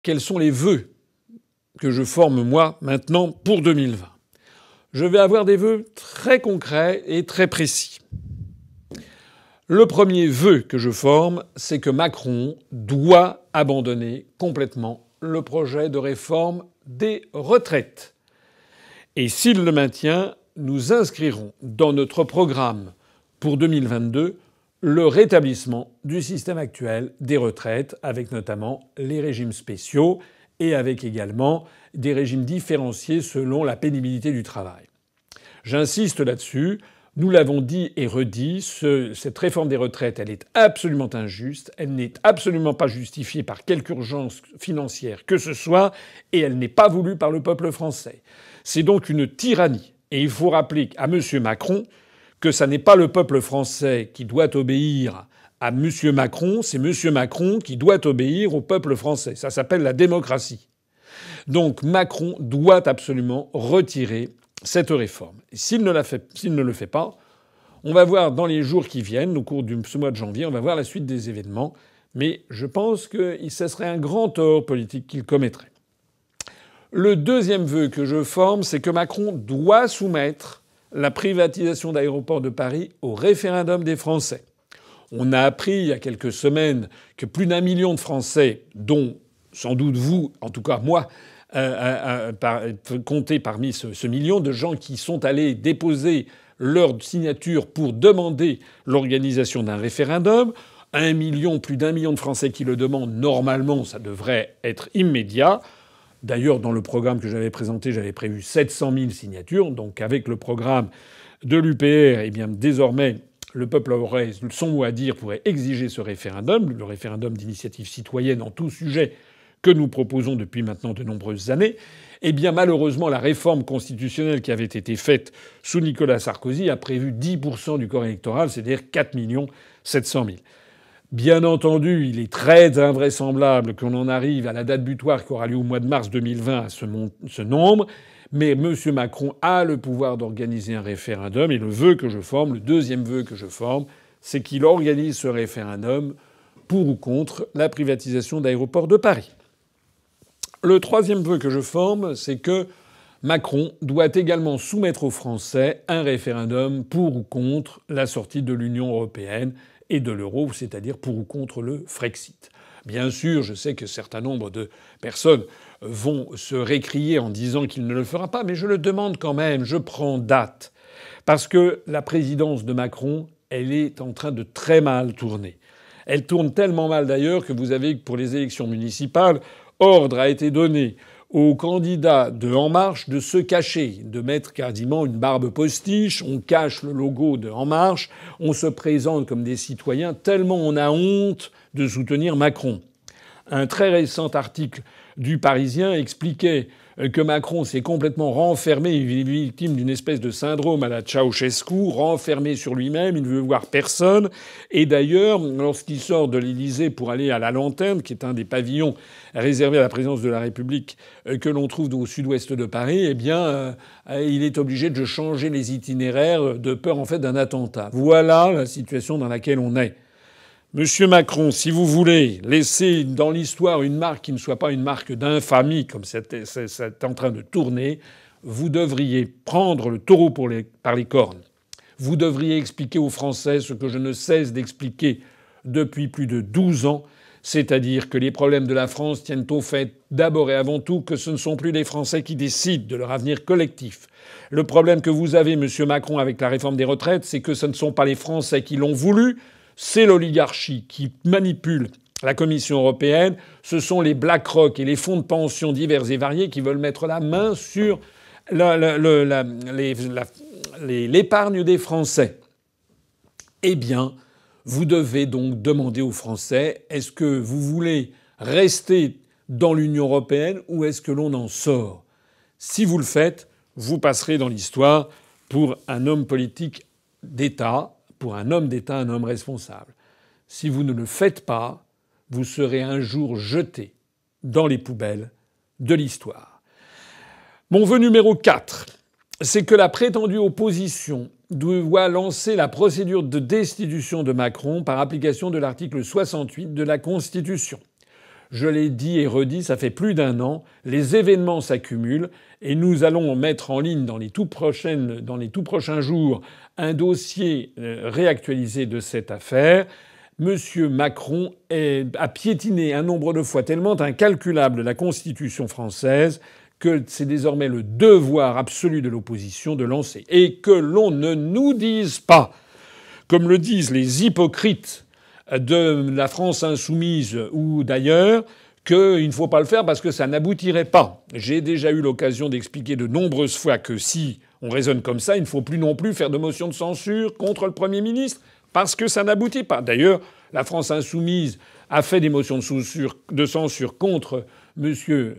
quels sont les vœux que je forme moi maintenant pour 2020. Je vais avoir des vœux très concrets et très précis. Le premier vœu que je forme, c'est que Macron doit abandonner complètement le projet de réforme des retraites. Et s'il le maintient, nous inscrirons dans notre programme pour 2022 le rétablissement du système actuel des retraites, avec notamment les régimes spéciaux et avec également des régimes différenciés selon la pénibilité du travail. J'insiste là-dessus. Nous l'avons dit et redit, cette réforme des retraites, elle est absolument injuste, elle n'est absolument pas justifiée par quelque urgence financière que ce soit, et elle n'est pas voulue par le peuple français. C'est donc une tyrannie. Et il faut rappeler à M. Macron que ça n'est pas le peuple français qui doit obéir à M. Macron, c'est M. Macron qui doit obéir au peuple français. Ça s'appelle la démocratie. Donc Macron doit absolument retirer cette réforme. Et s'il ne le fait pas, on va voir dans les jours qui viennent, au cours de ce mois de janvier, on va voir la suite des événements. Mais je pense que ce serait un grand tort politique qu'il commettrait. Le deuxième vœu que je forme, c'est que Macron doit soumettre la privatisation d'Aéroports de Paris au référendum des Français. On a appris il y a quelques semaines que plus d'1 million de Français, dont sans doute vous, en tout cas moi, compter parmi ce million de gens qui sont allés déposer leur signature pour demander l'organisation d'un référendum. Plus d'1 million de Français qui le demandent. Normalement, ça devrait être immédiat. D'ailleurs, dans le programme que j'avais présenté, j'avais prévu 700 000 signatures. Donc avec le programme de l'UPR, eh bien désormais, le peuple aurait son mot à dire, pourrait exiger ce référendum, le référendum d'initiative citoyenne en tout sujet que nous proposons depuis maintenant de nombreuses années. Eh bien, malheureusement, la réforme constitutionnelle qui avait été faite sous Nicolas Sarkozy a prévu 10% du corps électoral, c'est-à-dire 4 700 000. Bien entendu, il est très invraisemblable qu'on en arrive à la date butoir qui aura lieu au mois de mars 2020 à ce nombre. Mais M. Macron a le pouvoir d'organiser un référendum et le vœu que je forme, le deuxième vœu que je forme, c'est qu'il organise ce référendum pour ou contre la privatisation d'Aéroports de Paris. Le troisième vœu que je forme, c'est que Macron doit également soumettre aux Français un référendum pour ou contre la sortie de l'Union européenne et de l'euro, c'est-à-dire pour ou contre le Frexit. Bien sûr, je sais que certain nombre de personnes vont se récrier en disant qu'il ne le fera pas, mais je le demande quand même, je prends date. Parce que la présidence de Macron, elle est en train de très mal tourner. Elle tourne tellement mal d'ailleurs que vous avez, pour les élections municipales, ordre a été donné aux candidats de En Marche de se cacher, de mettre quasiment une barbe postiche, on cache le logo de En Marche, on se présente comme des citoyens tellement on a honte de soutenir Macron. Un très récent article du Parisien expliquait que Macron s'est complètement renfermé, il est victime d'une espèce de syndrome à la Ceausescu, renfermé sur lui-même, il ne veut voir personne. Et d'ailleurs, lorsqu'il sort de l'Élysée pour aller à la Lanterne, qui est un des pavillons réservés à la présidence de la République que l'on trouve au sud-ouest de Paris, eh bien, il est obligé de changer les itinéraires de peur en fait d'un attentat. Voilà la situation dans laquelle on est. Monsieur Macron, si vous voulez laisser dans l'histoire une marque qui ne soit pas une marque d'infamie comme c'est en train de tourner, vous devriez prendre le taureau par les cornes. Vous devriez expliquer aux Français ce que je ne cesse d'expliquer depuis plus de 12 ans, c'est-à-dire que les problèmes de la France tiennent au fait d'abord et avant tout que ce ne sont plus les Français qui décident de leur avenir collectif. Le problème que vous avez, monsieur Macron, avec la réforme des retraites, c'est que ce ne sont pas les Français qui l'ont voulu, c'est l'oligarchie qui manipule la Commission européenne, ce sont les BlackRock et les fonds de pension divers et variés qui veulent mettre la main sur l'épargne des Français. Eh bien, vous devez donc demander aux Français, est-ce que vous voulez rester dans l'Union européenne ou est-ce que l'on en sort ? Si vous le faites, vous passerez dans l'histoire pour un homme politique d'État, pour un homme d'État, un homme responsable. Si vous ne le faites pas, vous serez un jour jeté dans les poubelles de l'histoire. Mon vœu numéro 4, c'est que la prétendue opposition doit lancer la procédure de destitution de Macron par application de l'article 68 de la Constitution. Je l'ai dit et redit, ça fait plus d'un an. Les événements s'accumulent et nous allons mettre en ligne dans les tout prochains jours un dossier réactualisé de cette affaire. Monsieur Macron a piétiné un nombre de fois tellement incalculable la Constitution française que c'est désormais le devoir absolu de l'opposition de lancer. Et que l'on ne nous dise pas, comme le disent les hypocrites de la France insoumise ou d'ailleurs, qu'il ne faut pas le faire parce que ça n'aboutirait pas. J'ai déjà eu l'occasion d'expliquer de nombreuses fois que si on raisonne comme ça, il ne faut plus non plus faire de motion de censure contre le Premier ministre parce que ça n'aboutit pas. D'ailleurs, la France insoumise a fait des motions de censure contre M.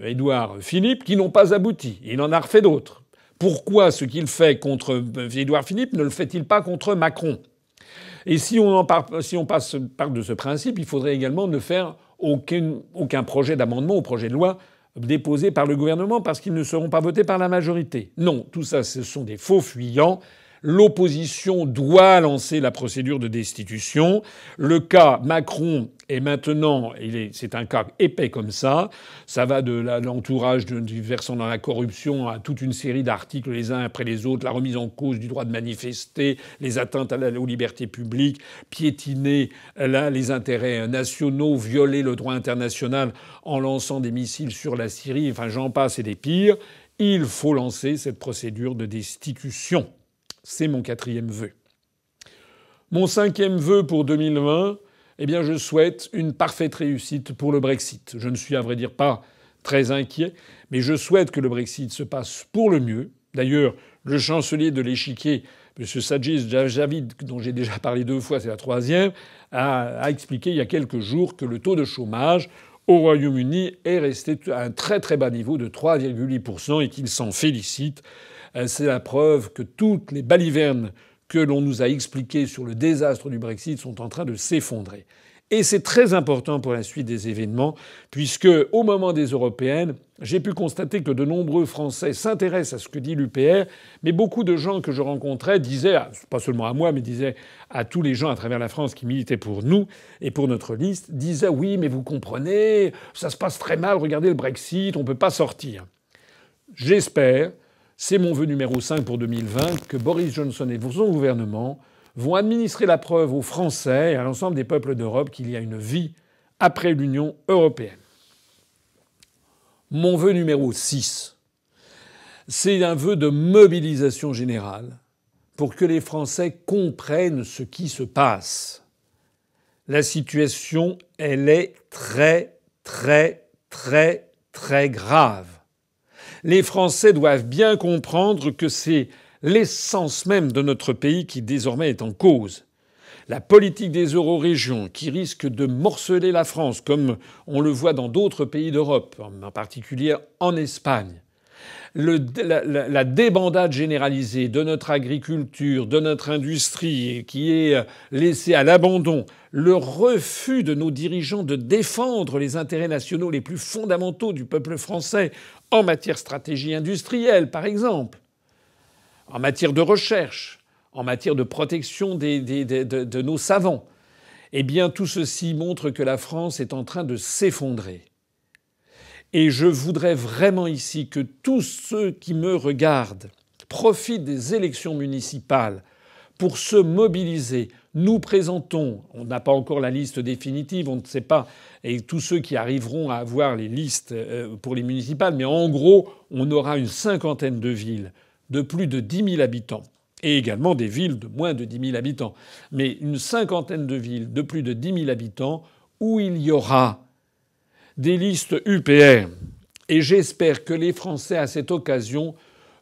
Édouard Philippe qui n'ont pas abouti. Il en a refait d'autres. Pourquoi ce qu'il fait contre Édouard Philippe ne le fait-il pas contre Macron ? Et si on parle de ce principe, il faudrait également ne faire aucun projet d'amendement ou projet de loi déposé par le gouvernement parce qu'ils ne seront pas votés par la majorité. Non, tout ça, ce sont des faux fuyants. L'opposition doit lancer la procédure de destitution. Le cas Macron est maintenant, c'est un cas épais comme ça. Ça va de l'entourage du versant dans la corruption à toute une série d'articles les uns après les autres, la remise en cause du droit de manifester, les atteintes aux libertés publiques, piétiner les intérêts nationaux, violer le droit international en lançant des missiles sur la Syrie, enfin j'en passe et des pires. Il faut lancer cette procédure de destitution. C'est mon 4e vœu. Mon 5e vœu pour 2020, eh bien, je souhaite une parfaite réussite pour le Brexit. Je ne suis à vrai dire pas très inquiet, mais je souhaite que le Brexit se passe pour le mieux. D'ailleurs, le chancelier de l'Échiquier, M. Sajid Javid, dont j'ai déjà parlé 2 fois, c'est la 3e, a expliqué il y a quelques jours que le taux de chômage au Royaume-Uni est resté à un très très bas niveau de 3,8% et qu'il s'en félicite. C'est la preuve que toutes les balivernes que l'on nous a expliquées sur le désastre du Brexit sont en train de s'effondrer. Et c'est très important pour la suite des événements, puisque au moment des européennes, j'ai pu constater que de nombreux Français s'intéressent à ce que dit l'UPR, mais beaucoup de gens que je rencontrais disaient, pas seulement à moi, mais disaient à tous les gens à travers la France qui militaient pour nous et pour notre liste, disaient oui, mais vous comprenez, ça se passe très mal, regardez le Brexit, on ne peut pas sortir. J'espère, c'est mon vœu numéro 5 pour 2020, que Boris Johnson et son gouvernement vont administrer la preuve aux Français et à l'ensemble des peuples d'Europe qu'il y a une vie après l'Union européenne. Mon vœu numéro 6, c'est un vœu de mobilisation générale pour que les Français comprennent ce qui se passe. La situation, elle est très, très, très, très grave. Les Français doivent bien comprendre que c'est l'essence même de notre pays qui désormais est en cause. La politique des eurorégions qui risque de morceler la France, comme on le voit dans d'autres pays d'Europe, en particulier en Espagne. La débandade généralisée de notre agriculture, de notre industrie, qui est laissée à l'abandon, le refus de nos dirigeants de défendre les intérêts nationaux les plus fondamentaux du peuple français en matière de stratégie industrielle, par exemple, en matière de recherche, en matière de protection de nos savants. Eh bien, tout ceci montre que la France est en train de s'effondrer. Et je voudrais vraiment ici que tous ceux qui me regardent profitent des élections municipales pour se mobiliser. Nous présentons, on n'a pas encore la liste définitive, on ne sait pas, et tous ceux qui arriveront à avoir les listes pour les municipales, mais en gros, on aura une 50aine de villes de plus de 10 000 habitants, et également des villes de moins de 10 000 habitants, mais une 50aine de villes de plus de 10 000 habitants où il y aura des listes UPR. Et j'espère que les Français, à cette occasion,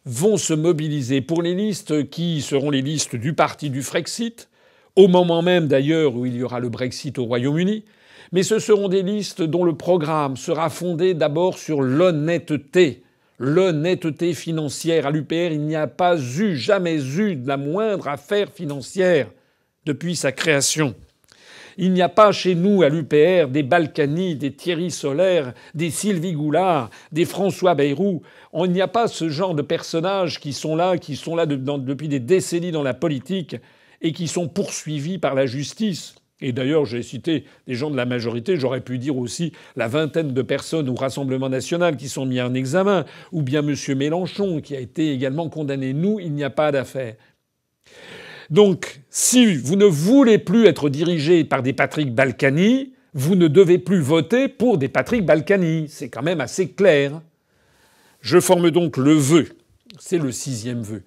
vont se mobiliser pour les listes qui seront les listes du parti du Frexit, au moment même d'ailleurs où il y aura le Brexit au Royaume-Uni. Mais ce seront des listes dont le programme sera fondé d'abord sur l'honnêteté. L'honnêteté financière. À l'UPR, il n'y a pas eu, jamais eu de la moindre affaire financière depuis sa création. Il n'y a pas chez nous, à l'UPR, des Balkany, des Thierry Solaire, des Sylvie Goulard, des François Bayrou. Il n'y a pas ce genre de personnages qui sont là depuis des décennies dans la politique et qui sont poursuivis par la justice Et d'ailleurs, j'ai cité des gens de la majorité, j'aurais pu dire aussi la vingtaine de personnes au Rassemblement national qui sont mis en examen, ou bien M. Mélenchon qui a été également condamné. Nous, il n'y a pas d'affaire. Donc, si vous ne voulez plus être dirigé par des Patrick Balkany, vous ne devez plus voter pour des Patrick Balkany. C'est quand même assez clair. Je forme donc le vœu, c'est le 6e vœu,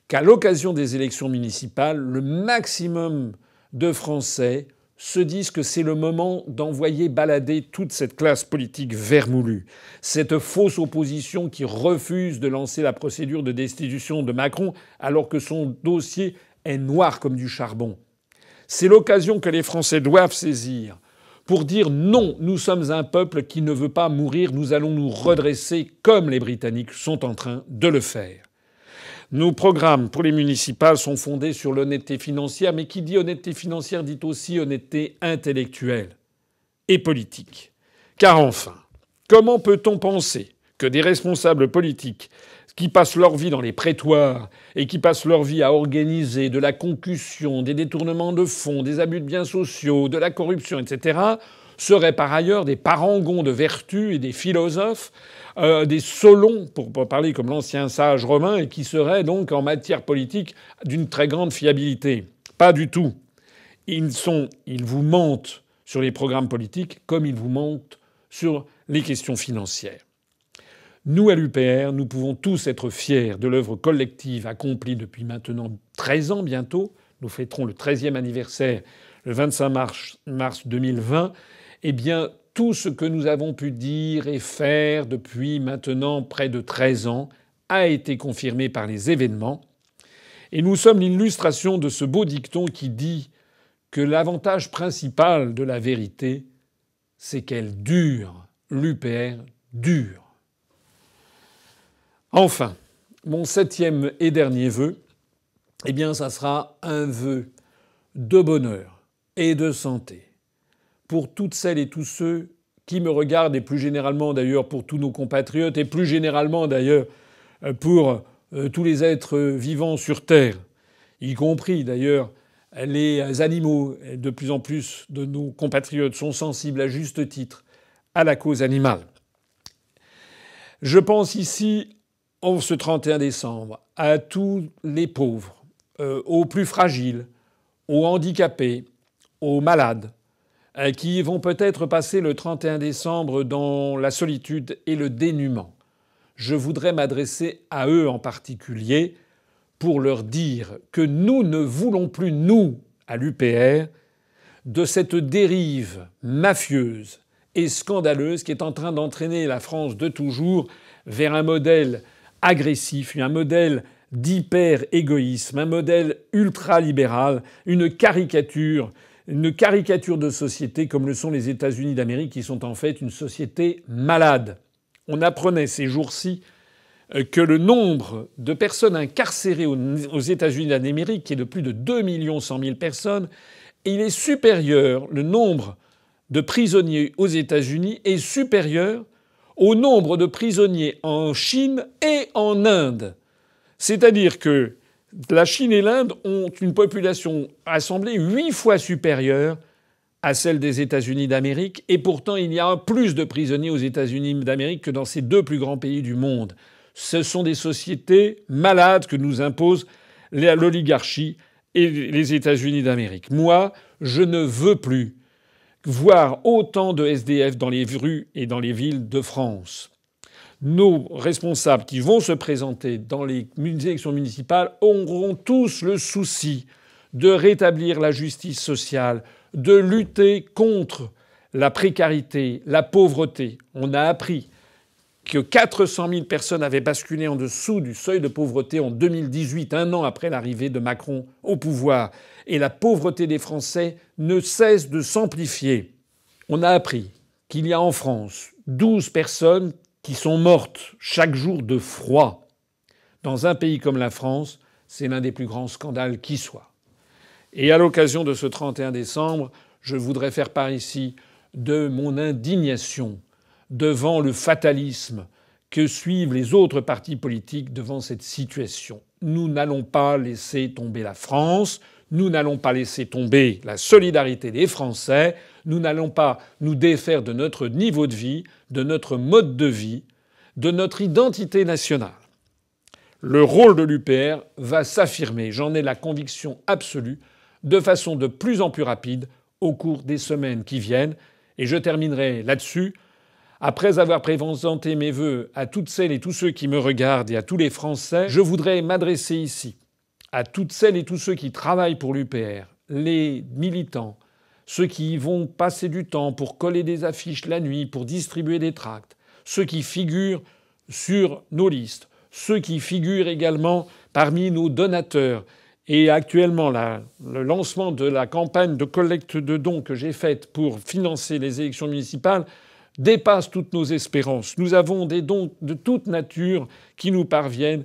qu'à l'occasion des élections municipales, le maximum de Français se disent que c'est le moment d'envoyer balader toute cette classe politique vermoulue, cette fausse opposition qui refuse de lancer la procédure de destitution de Macron alors que son dossier est noir comme du charbon. C'est l'occasion que les Français doivent saisir pour dire non, nous sommes un peuple qui ne veut pas mourir, nous allons nous redresser comme les Britanniques sont en train de le faire. Nos programmes pour les municipales sont fondés sur l'honnêteté financière, mais qui dit honnêteté financière dit aussi honnêteté intellectuelle et politique. Car enfin, comment peut-on penser que des responsables politiques qui passent leur vie dans les prétoires et qui passent leur vie à organiser de la concussion, des détournements de fonds, des abus de biens sociaux, de la corruption, etc., seraient par ailleurs des parangons de vertu et des philosophes, des Solons, pour parler comme l'ancien sage romain, et qui seraient donc en matière politique d'une très grande fiabilité. Pas du tout. Ils vous mentent sur les programmes politiques comme ils vous mentent sur les questions financières. Nous, à l'UPR, nous pouvons tous être fiers de l'œuvre collective accomplie depuis maintenant 13 ans bientôt. Nous fêterons le 13e anniversaire le 25 mars 2020. Eh bien, tout ce que nous avons pu dire et faire depuis maintenant près de 13 ans a été confirmé par les événements. Et nous sommes l'illustration de ce beau dicton qui dit que l'avantage principal de la vérité, c'est qu'elle dure. L'UPR dure. Enfin, mon 7e et dernier vœu, eh bien, ça sera un vœu de bonheur et de santé pour toutes celles et tous ceux qui me regardent, et plus généralement d'ailleurs pour tous nos compatriotes, et plus généralement d'ailleurs pour tous les êtres vivants sur Terre, y compris d'ailleurs les animaux. De plus en plus de nos compatriotes sont sensibles à juste titre à la cause animale. Je pense ici, en ce 31 décembre, à tous les pauvres, aux plus fragiles, aux handicapés, aux malades, qui vont peut-être passer le 31 décembre dans la solitude et le dénuement. Je voudrais m'adresser à eux en particulier pour leur dire que nous ne voulons plus, nous, à l'UPR, de cette dérive mafieuse et scandaleuse qui est en train d'entraîner la France de toujours vers un modèle agressif, un modèle d'hyper-égoïsme, un modèle ultra-libéral, une caricature de société comme le sont les États-Unis d'Amérique, qui sont en fait une société malade. On apprenait ces jours-ci que le nombre de personnes incarcérées aux États-Unis d'Amérique, qui est de plus de 2 100 000 personnes, il est supérieur, le nombre de prisonniers aux États-Unis est supérieur au nombre de prisonniers en Chine et en Inde. C'est-à-dire que la Chine et l'Inde ont une population assemblée 8 fois supérieure à celle des États-Unis d'Amérique, et pourtant il y a plus de prisonniers aux États-Unis d'Amérique que dans ces 2 plus grands pays du monde. Ce sont des sociétés malades que nous imposent l'oligarchie et les États-Unis d'Amérique. Moi, je ne veux plus voir autant de SDF dans les rues et dans les villes de France. Nos responsables qui vont se présenter dans les élections municipales auront tous le souci de rétablir la justice sociale, de lutter contre la précarité, la pauvreté. On a appris que 400 000 personnes avaient basculé en dessous du seuil de pauvreté en 2018, un an après l'arrivée de Macron au pouvoir. Et la pauvreté des Français ne cesse de s'amplifier. On a appris qu'il y a en France 12 personnes qui sont mortes chaque jour de froid. Dans un pays comme la France, c'est l'un des plus grands scandales qui soit. Et à l'occasion de ce 31 décembre, je voudrais faire part ici de mon indignation devant le fatalisme que suivent les autres partis politiques devant cette situation. Nous n'allons pas laisser tomber la France. Nous n'allons pas laisser tomber la solidarité des Français. Nous n'allons pas nous défaire de notre niveau de vie, de notre mode de vie, de notre identité nationale. Le rôle de l'UPR va s'affirmer, j'en ai la conviction absolue, de façon de plus en plus rapide au cours des semaines qui viennent. Et je terminerai là-dessus. Après avoir présenté mes vœux à toutes celles et tous ceux qui me regardent et à tous les Français, je voudrais m'adresser ici à toutes celles et tous ceux qui travaillent pour l'UPR, les militants, ceux qui vont passer du temps pour coller des affiches la nuit, pour distribuer des tracts, ceux qui figurent sur nos listes, ceux qui figurent également parmi nos donateurs. Et actuellement, le lancement de la campagne de collecte de dons que j'ai faite pour financer les élections municipales dépasse toutes nos espérances. Nous avons des dons de toute nature qui nous parviennent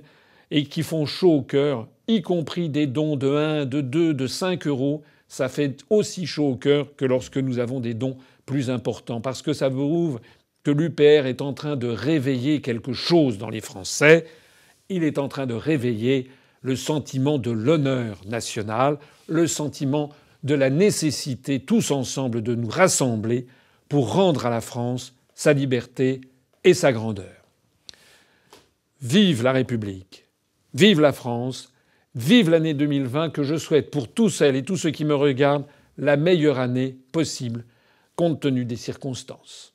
et qui font chaud au cœur, y compris des dons de 1, de 2, de 5 euros. Ça fait aussi chaud au cœur que lorsque nous avons des dons plus importants, parce que ça prouve que l'UPR est en train de réveiller quelque chose dans les Français. Il est en train de réveiller le sentiment de l'honneur national, le sentiment de la nécessité, tous ensemble, de nous rassembler pour rendre à la France sa liberté et sa grandeur. Vive la République, vive la France, vive l'année 2020 que je souhaite pour tous celles et tous ceux qui me regardent la meilleure année possible compte tenu des circonstances.